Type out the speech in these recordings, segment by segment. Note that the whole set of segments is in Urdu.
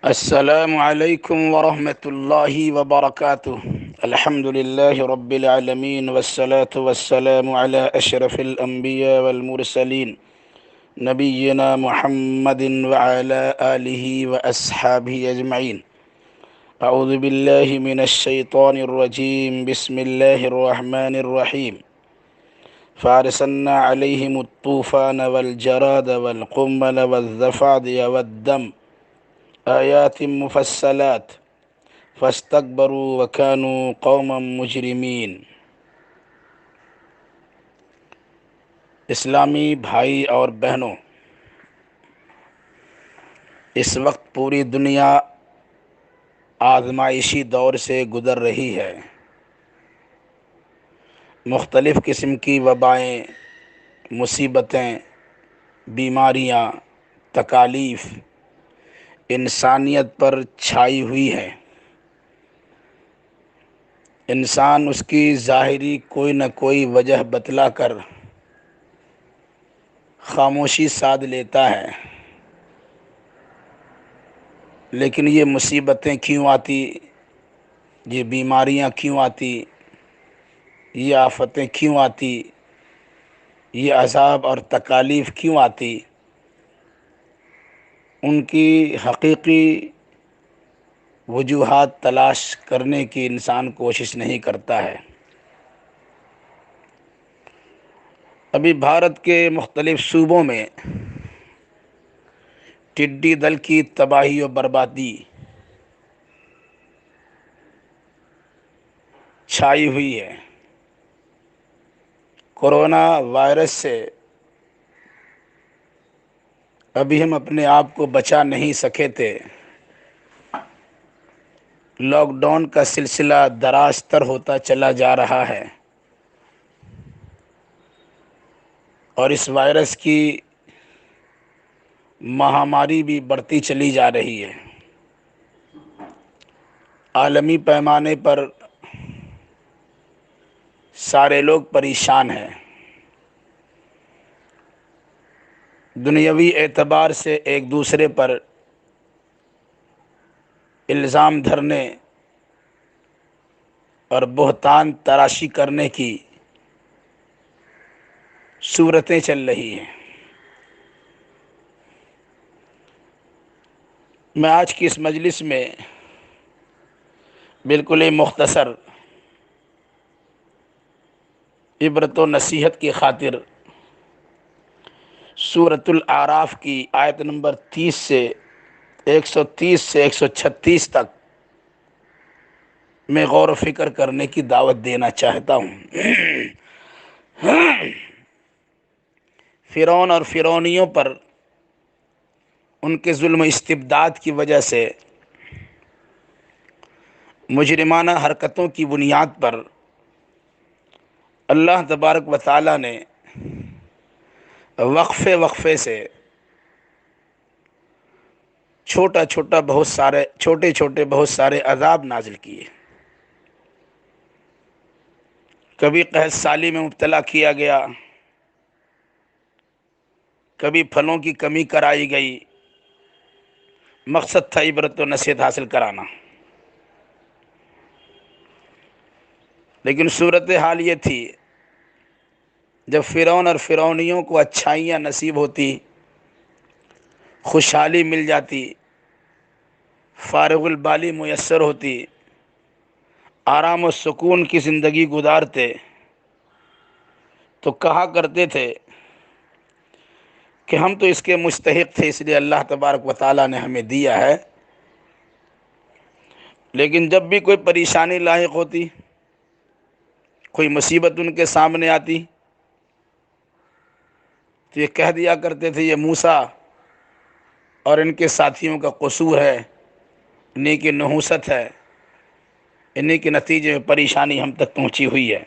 السلام علیکم ورحمۃ اللہ وبرکاتہ۔ الحمد للہ رب العالمین والصلاة والسلام علی اشرف الانبیاء والمرسلین نبینا محمد وعلی آلہ واصحابہ اجمعین۔ اعوذ باللہ من الشیطان الرجیم، بسم اللہ الرحمن الرحیم۔ فارسلنا علیہم الطوفان والجراد والقمل والضفادع والدم آیات مفصلات فاستکبروا وکانوا قوما مجرمین۔ اسلامی بھائی اور بہنوں، اس وقت پوری دنیا آزمائشی دور سے گزر رہی ہے۔ مختلف قسم کی وبائیں، مصیبتیں، بیماریاں، تکالیف انسانیت پر چھائی ہوئی ہے۔ انسان اس کی ظاہری کوئی نہ کوئی وجہ بتلا کر خاموشی سادھ لیتا ہے، لیکن یہ مصیبتیں کیوں آتی، یہ بیماریاں کیوں آتی، یہ آفتیں کیوں آتی، یہ عذاب اور تکالیف کیوں آتی، ان کی حقیقی وجوہات تلاش کرنے کی انسان کوشش نہیں کرتا ہے۔ ابھی بھارت کے مختلف صوبوں میں ٹڈی دل کی تباہی و بربادی چھائی ہوئی ہے۔ کورونا وائرس سے ابھی ہم اپنے آپ کو بچا نہیں سکے تھے۔ لاک ڈاؤن کا سلسلہ دراز تر ہوتا چلا جا رہا ہے، اور اس وائرس کی مہاماری بھی بڑھتی چلی جا رہی ہے۔ عالمی پیمانے پر سارے لوگ پریشان ہیں۔ دنیاوی اعتبار سے ایک دوسرے پر الزام دھرنے اور بہتان تراشی کرنے کی صورتیں چل رہی ہیں۔ میں آج کی اس مجلس میں بالکل ہی مختصر عبرت و نصیحت کی خاطر سورۃ الاعراف کی آیت نمبر 130 سے 136 تک میں غور و فکر کرنے کی دعوت دینا چاہتا ہوں۔ فرعون اور فرعونیوں پر ان کے ظلم و استبداد کی وجہ سے مجرمانہ حرکتوں کی بنیاد پر اللہ تبارک و تعالی نے وقفے سے چھوٹے چھوٹے بہت سارے عذاب نازل کیے۔ کبھی قحط سالی میں مبتلا کیا گیا، کبھی پھلوں کی کمی کرائی گئی۔ مقصد تھا عبرت و نصیحت حاصل کرانا۔ لیکن صورتحال یہ تھی، جب فرعون اور فرعونیوں کو اچھائیاں نصیب ہوتی، خوشحالی مل جاتی، فارغ البالی میسر ہوتی، آرام و سکون کی زندگی گزارتے، تو کہا کرتے تھے کہ ہم تو اس کے مستحق تھے، اس لیے اللہ تبارک و تعالیٰ نے ہمیں دیا ہے۔ لیکن جب بھی کوئی پریشانی لاحق ہوتی، کوئی مصیبت ان کے سامنے آتی، تو یہ کہہ دیا کرتے تھے یہ موسیٰ اور ان کے ساتھیوں کا قصور ہے، انہی کی نحوست ہے، انہی کے نتیجے میں پریشانی ہم تک پہنچی ہوئی ہے۔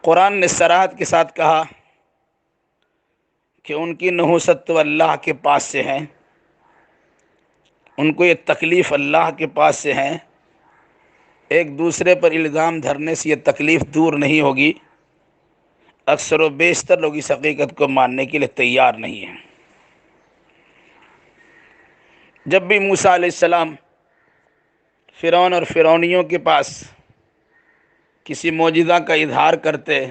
قرآن نے صراحت کے ساتھ کہا کہ ان کی نحوست تو اللہ کے پاس سے ہے، ان کو یہ تکلیف اللہ کے پاس سے ہے۔ ایک دوسرے پر الزام دھرنے سے یہ تکلیف دور نہیں ہوگی۔ اکثر و بیشتر لوگ اس حقیقت کو ماننے کے لیے تیار نہیں ہیں۔ جب بھی موسیٰ علیہ السلام فرعون اور فرعونیوں کے پاس کسی معجزہ کا اظہار کرتے،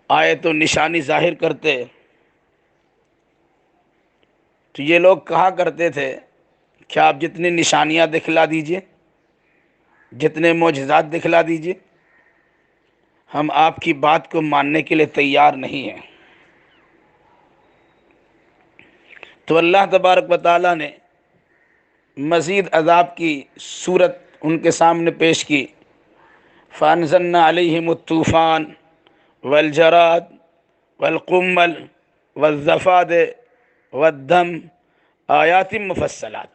آیت و نشانی ظاہر کرتے، تو یہ لوگ کہا کرتے تھے کہ آپ جتنی نشانیاں دکھلا دیجئے، جتنے معجزات دکھلا دیجئے، ہم آپ کی بات کو ماننے کے لیے تیار نہیں ہیں۔ تو اللہ تبارک و تعالیٰ نے مزید عذاب کی صورت ان کے سامنے پیش کی۔ فَأَنزَلْنَا عَلَيْهِمُ الطُّوفَانَ وَالْجَرَادَ وَالْقُمَّلَ وَالضَّفَادِعَ وَالدَّمَ آیات مفصلات۔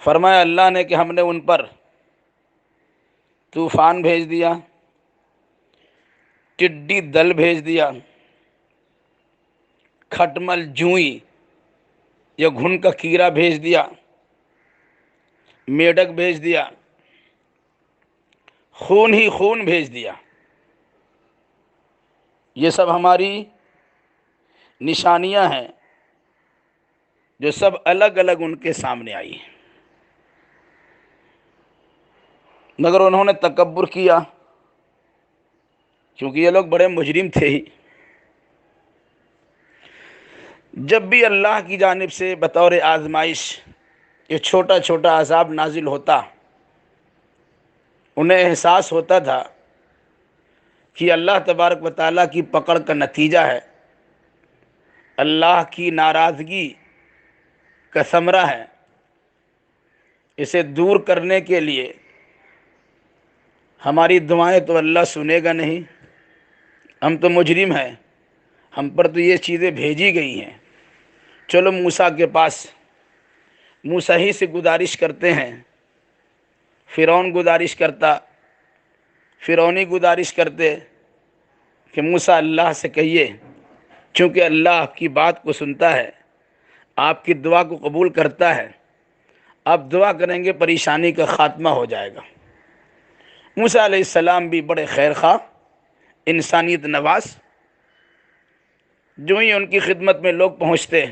فرمایا اللہ نے کہ ہم نے ان پر طوفان بھیج دیا، ٹڈی دل بھیج دیا، کھٹمل جوئی یا گھن کا کیڑا بھیج دیا، میڈک بھیج دیا، خون ہی خون بھیج دیا۔ یہ سب ہماری نشانیاں ہیں جو سب الگ الگ ان کے سامنے آئی ہیں، مگر انہوں نے تکبر کیا، کیونکہ یہ لوگ بڑے مجرم تھے ہی۔ جب بھی اللہ کی جانب سے بطور آزمائش یہ چھوٹا چھوٹا عذاب نازل ہوتا، انہیں احساس ہوتا تھا کہ اللہ تبارک و تعالیٰ کی پکڑ کا نتیجہ ہے، اللہ کی ناراضگی کا ثمرہ ہے۔ اسے دور کرنے کے لیے ہماری دعائیں تو اللہ سنے گا نہیں، ہم تو مجرم ہیں، ہم پر تو یہ چیزیں بھیجی گئی ہیں۔ چلو موسیٰ کے پاس، موسیٰ ہی سے گزارش کرتے ہیں۔ فرعون گزارش کرتا، فرعونی گزارش کرتے کہ موسیٰ اللہ سے کہیے، چونکہ اللہ آپ کی بات کو سنتا ہے، آپ کی دعا کو قبول کرتا ہے، آپ دعا کریں گے پریشانی کا خاتمہ ہو جائے گا۔ موسیٰ علیہ السلام بھی بڑے خیر خواہ، انسانیت نواز، جو ہی ان کی خدمت میں لوگ پہنچتے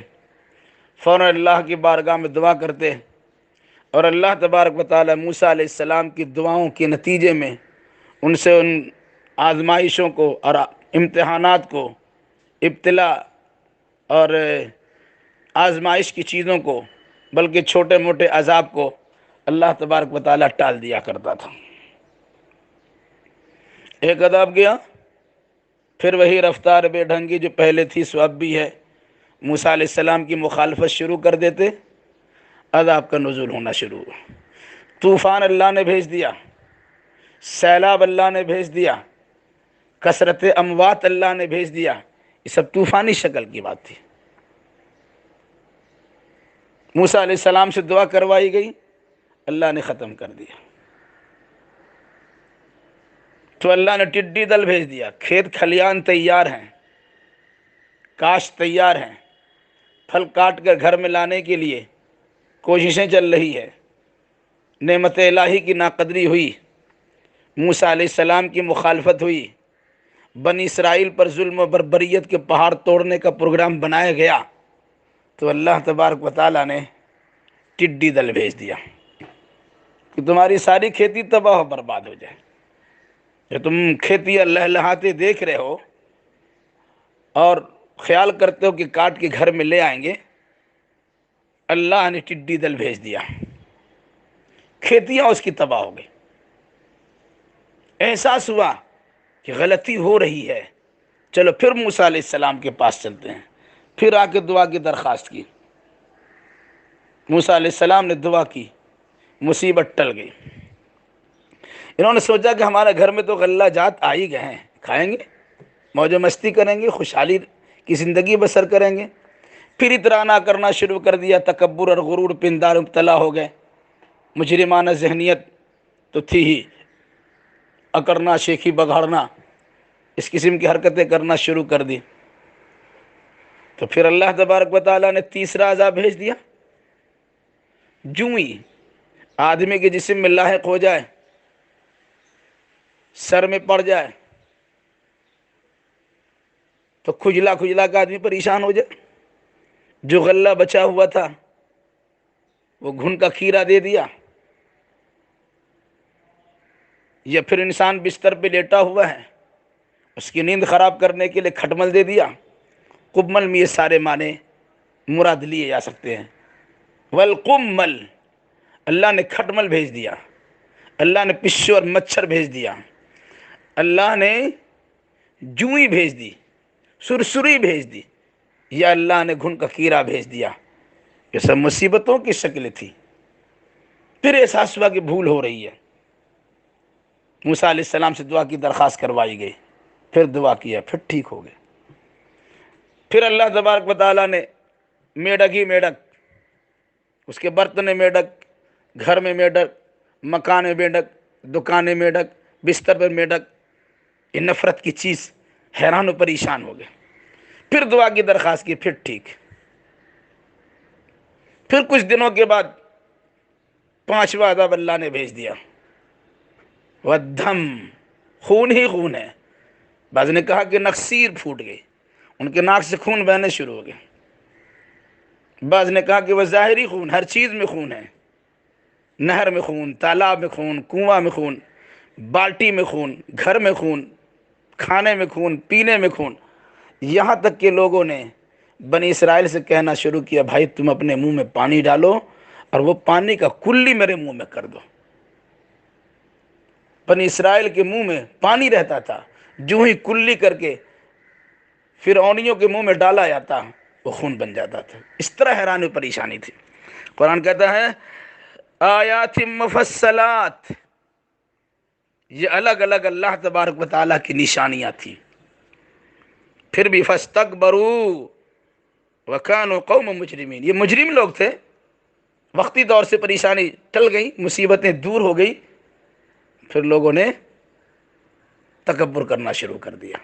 فوراً اللہ کی بارگاہ میں دعا کرتے، اور اللہ تبارک و تعالی موسیٰ علیہ السلام کی دعاؤں کے نتیجے میں ان سے ان آزمائشوں کو اور امتحانات کو، ابتلا اور آزمائش کی چیزوں کو، بلکہ چھوٹے موٹے عذاب کو اللہ تبارک و تعالی ٹال دیا کرتا تھا۔ ایک عذاب گیا، پھر وہی رفتار بے ڈھنگی جو پہلے تھی سو اب بھی ہے، موسیٰ علیہ السلام کی مخالفت شروع کر دیتے، عذاب کا نزول ہونا شروع ہوا۔ طوفان اللہ نے بھیج دیا، سیلاب اللہ نے بھیج دیا، کثرت اموات اللہ نے بھیج دیا، یہ سب طوفانی شکل کی بات تھی۔ موسیٰ علیہ السلام سے دعا کروائی گئی، اللہ نے ختم کر دیا۔ تو اللہ نے ٹڈی دل بھیج دیا، کھیت کھلیان تیار ہیں، کاشت تیار ہیں، پھل کاٹ کر گھر میں لانے کے لیے کوششیں چل رہی ہے، نعمت الہی کی ناقدری ہوئی، موسیٰ علیہ السلام کی مخالفت ہوئی، بنی اسرائیل پر ظلم و بربریت کے پہاڑ توڑنے کا پروگرام بنایا گیا، تو اللہ تبارک و تعالیٰ نے ٹڈی دل بھیج دیا کہ تمہاری ساری کھیتی تباہ و برباد ہو جائے۔ جو تم کھیتیاں لہلہاتے دیکھ رہے ہو اور خیال کرتے ہو کہ کاٹ کے گھر میں لے آئیں گے، اللہ نے ٹڈی دل بھیج دیا، کھیتیاں اس کی تباہ ہو گئی۔ احساس ہوا کہ غلطی ہو رہی ہے، چلو پھر موسیٰ علیہ السلام کے پاس چلتے ہیں، پھر آ کے دعا کی درخواست کی۔ موسیٰ علیہ السلام نے دعا کی، مصیبت ٹل گئی۔ انہوں نے سوچا کہ ہمارے گھر میں تو غلہ جات آ ہی گئے ہیں، کھائیں گے، موج و مستی کریں گے، خوشحالی کی زندگی بسر کریں گے۔ پھر اترانا کرنا شروع کر دیا، تکبر اور غرور پندار مبتلا ہو گئے، مجرمانہ ذہنیت تو تھی ہی، اکڑنا، شیخی بگاڑنا، اس قسم کی حرکتیں کرنا شروع کر دی۔ تو پھر اللہ تبارک و تعالیٰ نے تیسرا عذاب بھیج دیا، جوئی آدمی کے جسم میں لاحق ہو جائے، سر میں پڑ جائے تو کھجلا کھجلا کا آدمی پریشان ہو جائے۔ جو غلہ بچا ہوا تھا وہ گھن کا کھیرا دے دیا، یا پھر انسان بستر پہ لیٹا ہوا ہے، اس کی نیند خراب کرنے کے لیے کھٹمل دے دیا۔ قمل میں یہ سارے معنی مراد لیے جا سکتے ہیں۔ والقمل، اللہ نے کھٹمل بھیج دیا، اللہ نے پشو اور مچھر بھیج دیا، اللہ نے جوئی بھیج دی، سرسری بھیج دی، یا اللہ نے گھن کا کیڑا بھیج دیا۔ یہ سب مصیبتوں کی شکلیں تھی۔ پھر احساس ہوا کہ بھول ہو رہی ہے، موسیٰ علیہ السلام سے دعا کی درخواست کروائی گئی، پھر دعا کیا، پھر ٹھیک ہو گئے۔ پھر اللہ تبارک و تعالیٰ نے میڈک ہی میڈک، اس کے برتن میڈک، گھر میں میڈک، مکان میں میڈک، دکان میں میڈک، بستر پر میڈک، یہ نفرت کی چیز، حیران و پریشان ہو گئے۔ پھر دعا کی درخواست کی، پھر ٹھیک۔ پھر کچھ دنوں کے بعد پانچواں عذاب اللہ نے بھیج دیا، والدم، خون ہی خون ہے۔ بعض نے کہا کہ نخسیر پھوٹ گئی، ان کے ناک سے خون بہنے شروع ہو گئے۔ بعض نے کہا کہ وہ ظاہری خون، ہر چیز میں خون ہے، نہر میں خون، تالاب میں خون، کنواں میں خون، بالٹی میں خون، گھر میں خون، کھانے میں خون، پینے میں خون، یہاں تک کہ لوگوں نے بنی اسرائیل سے کہنا شروع کیا، بھائی تم اپنے منہ میں پانی ڈالو اور وہ پانی کا کلی میرے منہ میں کر دو۔ بنی اسرائیل کے منہ میں پانی رہتا تھا، جو ہی کلی کر کے فرعونیوں کے منہ میں ڈالا جاتا وہ خون بن جاتا تھا۔ اس طرح حیران و پریشانی تھی۔ قرآن کہتا ہے آیات مفصلات، یہ الگ الگ اللہ تبارک و تعالیٰ کی نشانیاں تھیں۔ پھر بھی فاستکبروا وکانوا قوم مجرمین، یہ مجرم لوگ تھے۔ وقتی دور سے پریشانی ٹل گئی، مصیبتیں دور ہو گئی، پھر لوگوں نے تکبر کرنا شروع کر دیا۔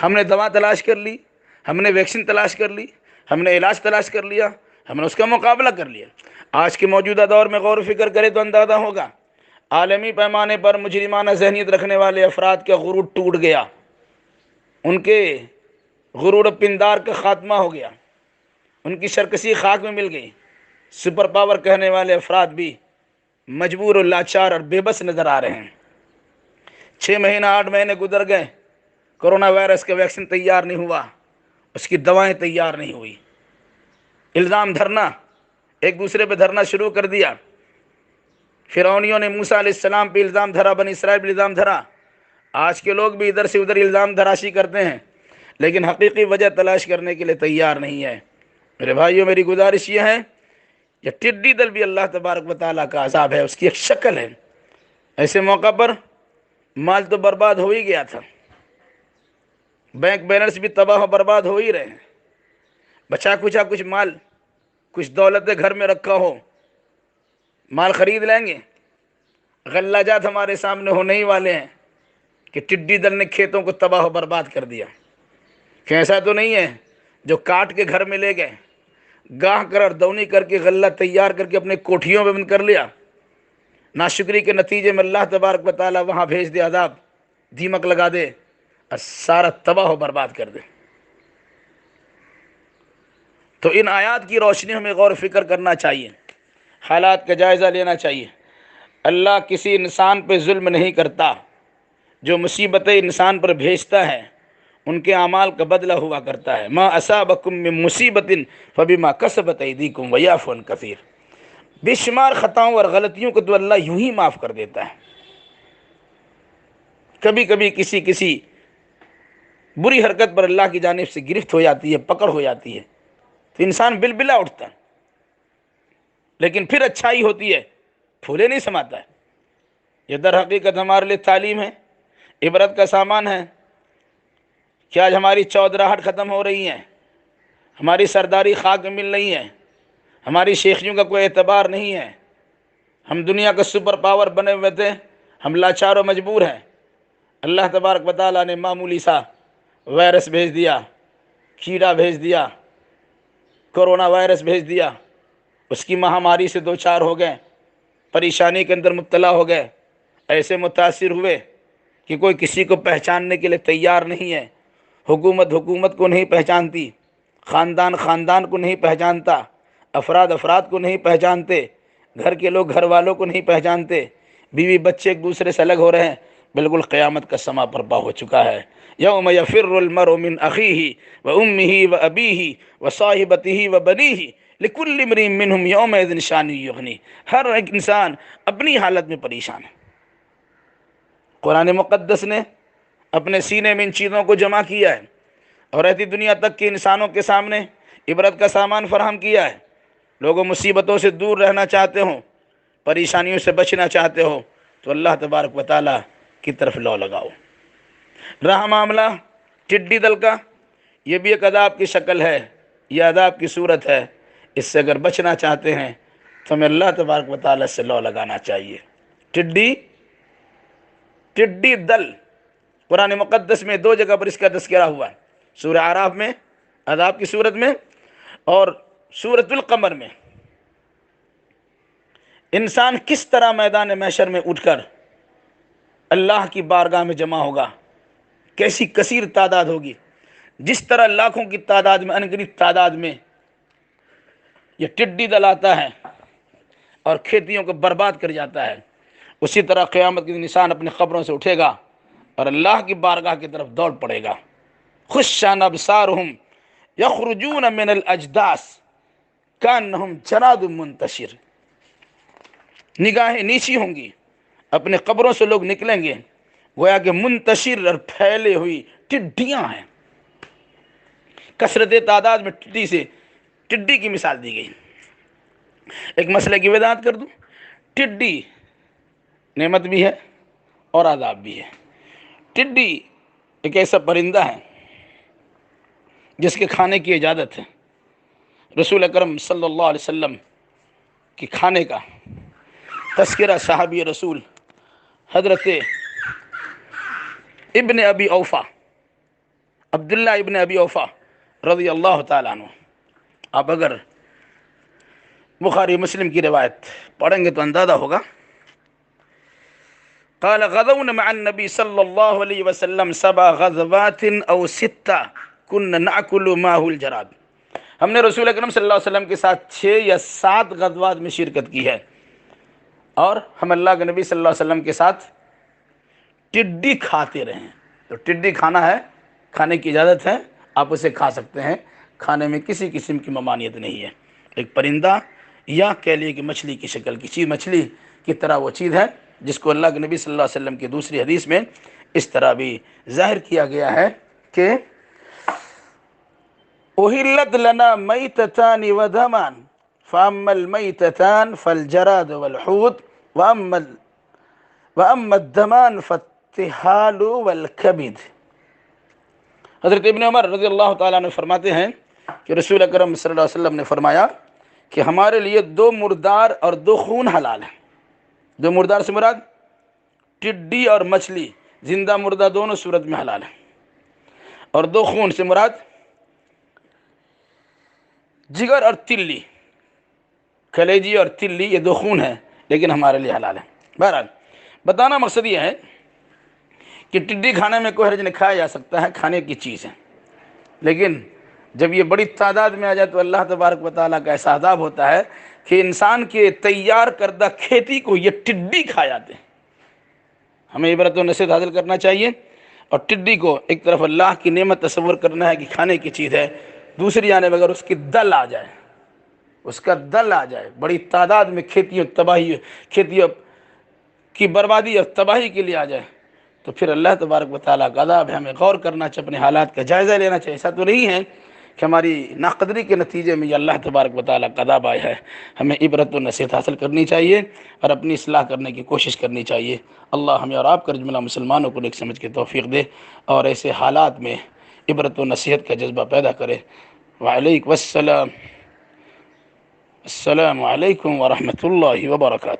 ہم نے دوا تلاش کر لی، ہم نے ویکسین تلاش کر لی، ہم نے علاج تلاش کر لیا، ہم نے اس کا مقابلہ کر لیا۔ آج کے موجودہ دور میں غور و فکر کرے تو اندازہ ہوگا، عالمی پیمانے پر مجرمانہ ذہنیت رکھنے والے افراد کا غرور ٹوٹ گیا، ان کے غرور و پندار کا خاتمہ ہو گیا، ان کی سرکشی خاک میں مل گئی۔ سپر پاور کہنے والے افراد بھی مجبور و لاچار اور بے بس نظر آ رہے ہیں۔ 6 مہینہ 8 مہینے گزر گئے، کرونا وائرس کا ویکسین تیار نہیں ہوا، اس کی دوائیں تیار نہیں ہوئی۔ الزام دھرنا، ایک دوسرے پہ دھرنا شروع کر دیا۔ فرعونیوں نے موسیٰ علیہ السلام پہ الزام دھرا، بنی اسرائیل پہ الزام دھرا۔ آج کے لوگ بھی ادھر سے ادھر الزام دھراشی کرتے ہیں، لیکن حقیقی وجہ تلاش کرنے کے لیے تیار نہیں ہے۔ میرے بھائیوں، میری گزارش یہ ہے، یہ ٹڈی دل بھی اللہ تبارک و تعالیٰ کا عذاب ہے، اس کی ایک شکل ہے۔ ایسے موقع پر مال تو برباد ہو ہی گیا تھا، بینک بیلنس بھی تباہ و برباد ہو ہی رہے ہیں، بچا کچا کچھ مال، کچھ دولت گھر میں رکھا ہو، مال خرید لیں گے۔ غلہ جات ہمارے سامنے ہونے ہی والے ہیں کہ ٹڈی دل نے کھیتوں کو تباہ و برباد کر دیا۔ کہ ایسا تو نہیں ہے جو کاٹ کے گھر میں لے گئے، گاہ کر اور دونی کر کے غلہ تیار کر کے اپنے کوٹھیوں میں بند کر لیا، ناشکری کے نتیجے میں اللہ تبارک و تعالیٰ وہاں بھیج دے عذاب، دیمک لگا دے اور سارا تباہ و برباد کر دے۔ تو ان آیات کی روشنی ہمیں غور و فکر کرنا چاہیے، حالات کا جائزہ لینا چاہیے۔ اللہ کسی انسان پہ ظلم نہیں کرتا، جو مصیبتیں انسان پر بھیجتا ہے ان کے اعمال کا بدلہ ہوا کرتا ہے۔ ما اصابکم من مصیبت فبما کسبت ایدیکم ویعفو عن کثیر، بے شمار خطاؤں اور غلطیوں کو تو اللہ یوں ہی معاف کر دیتا ہے۔ کبھی کبھی کسی بری حرکت پر اللہ کی جانب سے گرفت ہو جاتی ہے، پکڑ ہو جاتی ہے، تو انسان بلبلا اٹھتا ہے، لیکن پھر اچھائی ہوتی ہے، پھولے نہیں سماتا ہے۔ یہ در حقیقت ہمارے لیے تعلیم ہے، عبرت کا سامان ہے کہ آج ہماری چودراہٹ ختم ہو رہی ہے، ہماری سرداری خاک میں مل رہی ہے، ہماری شیخیوں کا کوئی اعتبار نہیں ہے، ہم دنیا کا سپر پاور بنے ہوئے تھے، ہم لاچار و مجبور ہیں۔ اللہ تبارک و تعالیٰ نے معمولی سا وائرس بھیج دیا، کیڑا بھیج دیا، کرونا وائرس بھیج دیا، اس کی مہاماری سے دو چار ہو گئے، پریشانی کے اندر مبتلا ہو گئے، ایسے متاثر ہوئے کہ کوئی کسی کو پہچاننے کے لیے تیار نہیں ہے، حکومت کو نہیں پہچانتی، خاندان خاندان کو نہیں پہچانتا، افراد افراد کو نہیں پہچانتے، گھر کے لوگ گھر والوں کو نہیں پہچانتے، بیوی بچے ایک دوسرے سے الگ ہو رہے ہیں، بالکل قیامت کا سما برپا ہو چکا ہے۔ یوم یفر المرء من اخیہ وامہ وابیہ وصاحبتہ وبنیہ لکل امرئ منہم یومئذ شأن یغنیہ۔ ہر ایک انسان اپنی حالت میں پریشان ہے۔ قرآن مقدس نے اپنے سینے میں ان چیزوں کو جمع کیا ہے اور رہتی دنیا تک کے انسانوں کے سامنے عبرت کا سامان فراہم کیا ہے۔ لوگوں مصیبتوں سے دور رہنا چاہتے ہوں، پریشانیوں سے بچنا چاہتے ہو تو اللہ تبارک و تعالیٰ کی طرف لو لگاؤ۔ رہا معاملہ ٹڈی دل کا، یہ بھی ایک عذاب کی شکل ہے، یہ عذاب کی صورت ہے۔ اس سے اگر بچنا چاہتے ہیں تو ہمیں اللہ تبارک و تعالیٰ سے لو لگانا چاہیے۔ ٹڈی دل قرآن مقدس میں 2 جگہ پر اس کا تذکرہ ہوا ہے، سورہ اعراف میں عذاب کی صورت میں اور سورۃ القمر میں۔ انسان کس طرح میدان محشر میں اٹھ کر اللہ کی بارگاہ میں جمع ہوگا، کیسی کثیر تعداد ہوگی، جس طرح لاکھوں کی تعداد میں، انگنت تعداد میں یہ ٹڈی دل آتا ہے اور کھیتیوں کو برباد کر جاتا ہے، اسی طرح قیامت کے دن انسان اپنے قبروں سے اٹھے گا اور اللہ کی بارگاہ کی طرف دوڑ پڑے گا۔ خشعن ابصارہم یخرجون من الاجداث کانہم جراد منتشر۔ نگاہیں نیچی ہوں گی، اپنے قبروں سے لوگ نکلیں گے گویا کہ منتشر اور پھیلے ہوئی ٹڈیاں ہیں۔ کثرت تعداد میں ٹڈی کی مثال دی گئی۔ ایک مسئلے کی وضاحت کر دوں، ٹڈی نعمت بھی ہے اور عذاب بھی ہے۔ ٹڈی ایک ایسا پرندہ ہے جس کے کھانے کی اجازت ہے۔ رسول اکرم صلی اللہ علیہ وسلم کی کھانے کا تذکرہ صحابی رسول حضرت ابن ابی اوفا، عبداللہ ابن ابی اوفا رضی اللہ تعالیٰ عنہ، آپ اگر بخاری مسلم کی روایت پڑھیں گے تو اندازہ ہوگا۔ قال غزونا مع النبی صلی اللہ علیہ وسلم 7 غزوات او 6 كنا ناكل معه الجراد۔ ہم نے رسول اکرم صلی اللہ علیہ وسلم کے ساتھ 6 یا 7 غزوات میں شرکت کی ہے اور ہم اللہ کے نبی صلی اللہ علیہ وسلم کے ساتھ ٹڈی کھاتے رہے ہیں۔ تو ٹڈی کھانا ہے، کھانے کی اجازت ہے، آپ اسے کھا سکتے ہیں، کھانے میں کسی قسم کی ممانعت نہیں ہے۔ ایک پرندہ یا کہہ لیے کہ مچھلی کی شکل کی چیز، مچھلی کی طرح وہ چیز ہے جس کو اللہ کے نبی صلی اللہ علیہ وسلم کی دوسری حدیث میں اس طرح بھی ظاہر کیا گیا ہے کہ احلت لنا میتتان ودمان فاما المیتتان فالجراد والحوت واما الدمان فالتحال والکبد۔ حضرت ابن عمر رضی اللہ تعالیٰ عنہ فرماتے ہیں کہ رسول اکرم صلی اللہ علیہ وسلم نے فرمایا کہ ہمارے لیے 2 مردار اور 2 خون حلال ہیں۔ 2 مردار سے مراد ٹڈی اور مچھلی، زندہ مردہ دونوں صورت میں حلال ہیں، اور 2 خون سے مراد جگر اور تلی، کلیجی اور تلی، یہ 2 خون ہیں لیکن ہمارے لیے حلال ہیں۔ بہرحال بتانا مقصد یہ ہے کہ ٹڈی کھانے میں کوئی حرج نہیں، کھایا جا سکتا ہے، کھانے کی چیز ہے، لیکن جب یہ بڑی تعداد میں آ جائے تو اللہ تبارک و تعالیٰ کا ایسا عذاب ہوتا ہے کہ انسان کے تیار کردہ کھیتی کو یہ ٹڈی کھا جاتے ہیں۔ ہمیں عبرت و نصیحت حاصل کرنا چاہیے، اور ٹڈی کو ایک طرف اللہ کی نعمت تصور کرنا ہے کہ کھانے کی چیز ہے، دوسری جانب اگر اس کی دل آ جائے، اس کا دل آ جائے، بڑی تعداد میں کھیتیوں کی بربادی اور تباہی کے لیے آ جائے تو پھر اللہ تبارک و تعالیٰ کا عذاب ہے۔ ہمیں غور کرنا چاہیے، اپنے حالات کا جائزہ لینا چاہیے۔ ایسا تو نہیں ہے کہ ہماری ناقدری کے نتیجے میں یہ اللہ تبارک و تعالیٰ کا عذاب آیا ہے۔ ہمیں عبرت و نصیحت حاصل کرنی چاہیے اور اپنی اصلاح کرنے کی کوشش کرنی چاہیے۔ اللہ ہمیں اور آپ کا جملہ مسلمانوں کو نیک سمجھ کے توفیق دے اور ایسے حالات میں عبرت و نصیحت کا جذبہ پیدا کرے۔ وعلیکم السلام، السلام علیکم ورحمۃ اللہ وبرکاتہ۔